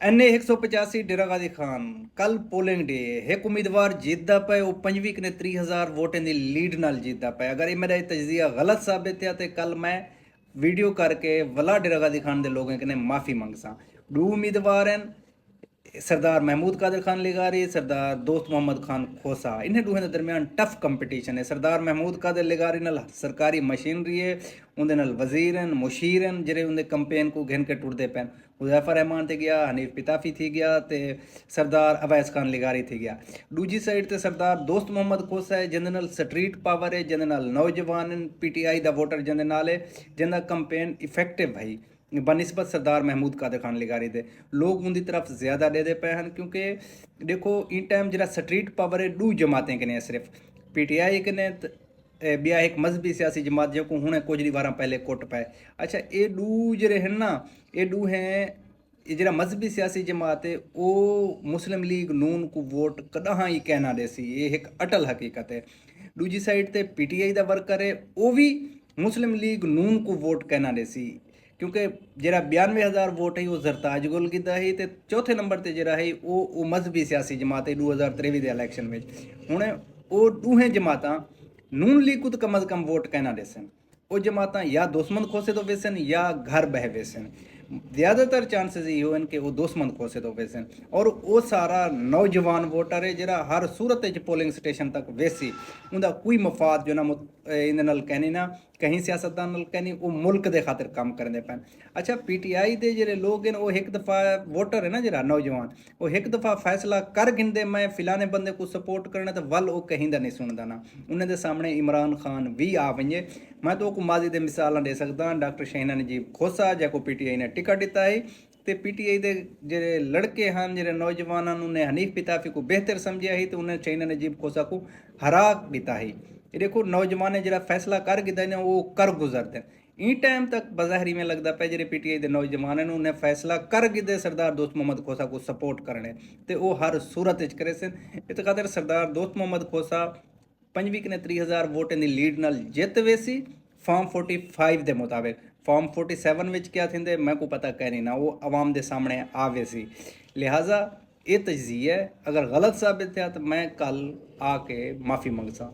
N A 185 डेरा गाजी खान कल polling day एक उम्मीदवार जीतदा पे वो पंजवी कने 30,000 वोटें की लीड नाल जीतदा पे। अगर ये मेरा तजजिया गलत साबित है तो कल मैं वीडियो करके वला डेरा गाजी खान के लोगों कने माफ़ी मंगसा। दो उम्मीदवार हैं, सरदार महमूद कादिर खान लिगारी, सरदार दोस्त मोहम्मद खान खोसा। इन्हें दोहें के दरमियान टफ कंपटीशन है। सरदार महमूद कादिर लिगारी नाल सरकारी मशीनरी है, उनके नाल वजीर हैं, मुशीर हैं, जेरे उनके कंपेन को घिन के टुरदे पैन। हुज़ैफा रहमान ते गया, हनीफ पिताफी थी गया, ते सरदार अवैस खान लिगारी थी गया। दूजी साइड ते सरदार दोस्त मोहम्मद खोसा है, जिंदे नाल स्ट्रीट पावर है, जिंदे नाल नौजवान PTI का वोटर जिंदे नाल है, जिंदा कंपेन इफेक्टिव भाई बनिस्बत सरदार महमूद कादिर खान लिगारी दे लोग उनकी तरफ ज़्यादा दे पे हैं। क्योंकि देखो इन टाइम जरा स्ट्रीट पावर है दो जमातें कने सिर्फ PTI कने बिया एक मजहबी सियासी जमात जो को हुणे कुछ दी वारा पहले कोट पाए। अच्छा ये दो जरे हैं ना, ये दो हैं ये जरा मजहबी सियासी जमात है वो मुस्लिम लीग नून को वोट कदा ही कहना देसी, ये एक अटल हकीकत है। दूजी साइड ते PTI का वर्कर है वो भी मुस्लिम लीग नून को वोट कहना देसी। क्योंकि जरा 92,000 वोट है वो जरताज गुल कीता है, तो चौथे नंबर पर जरा है वो मजहबी सियासी जमात है 2023 के इलैक्शन में। हूँ वो दोहें जमात नून लीग को तो कम अज कम वोट कहना देसन, वो जमात या दुश्मन खोसे तो वेसन या घर बह वेसन। ज़्यादातर चांसेस ये हो कि वो दुश्मन खोसे तो वेसन। और वो सारा नौजवान वोटर है जरा हर सूरत पोलिंग स्टेशन तक वेसी उनका कोई मफाद जो ना इन नाल कहनी ना कहीं सियासतदान नाल कहनी वो मुल्क के खातिर काम करते पैन। अच्छा PTI के जो लोग हैं वो एक दफ़ा वोटर है ना जरा नौजवान वो एक दफ़ा फैसला कर गिंदे मैं फिलाने बंदे को सपोर्ट करना तो वल वो कहीं नहीं सुनता ना। उन्होंने सामने इमरान खान भी आ वजे। मैं तो माजी के मिसाल दे सकता डॉक्टर शहीना नजीब खोसा जैको PTI ने टिकट दिता है, तो PTI के जे लड़के हैं जो नौजवान उन्हें हनीफ पिताफी को बेहतर समझा ही तो उन्हें शहीना नजीब खोसा को हरा दिता है। ये देखो नौजवान जरा फैसला कर गिता वो कर गुजरते इन टाइम तक बज़ाहरी में लगता पे जो PTI के नौजवान हैं उन्हें फैसला कर गिते सरदार दोस्त मोहम्मद खोसा को सपोर्ट करने तो वो हर सूरत करे सन। इस खातर सरदार दोस्त मोहम्मद खोसा पंजवी कने 30,000 वोटें की लीड नाल जित वेसी फॉर्म 45 के मुताबिक। फॉर्म 47 में क्या थे मैं को पता कह नहीं ना वो आवाम के सामने आवे सी। लिहाजा ये तजजिया है अगर गलत साबित है तो मैं कल आके माफ़ी मंगसा।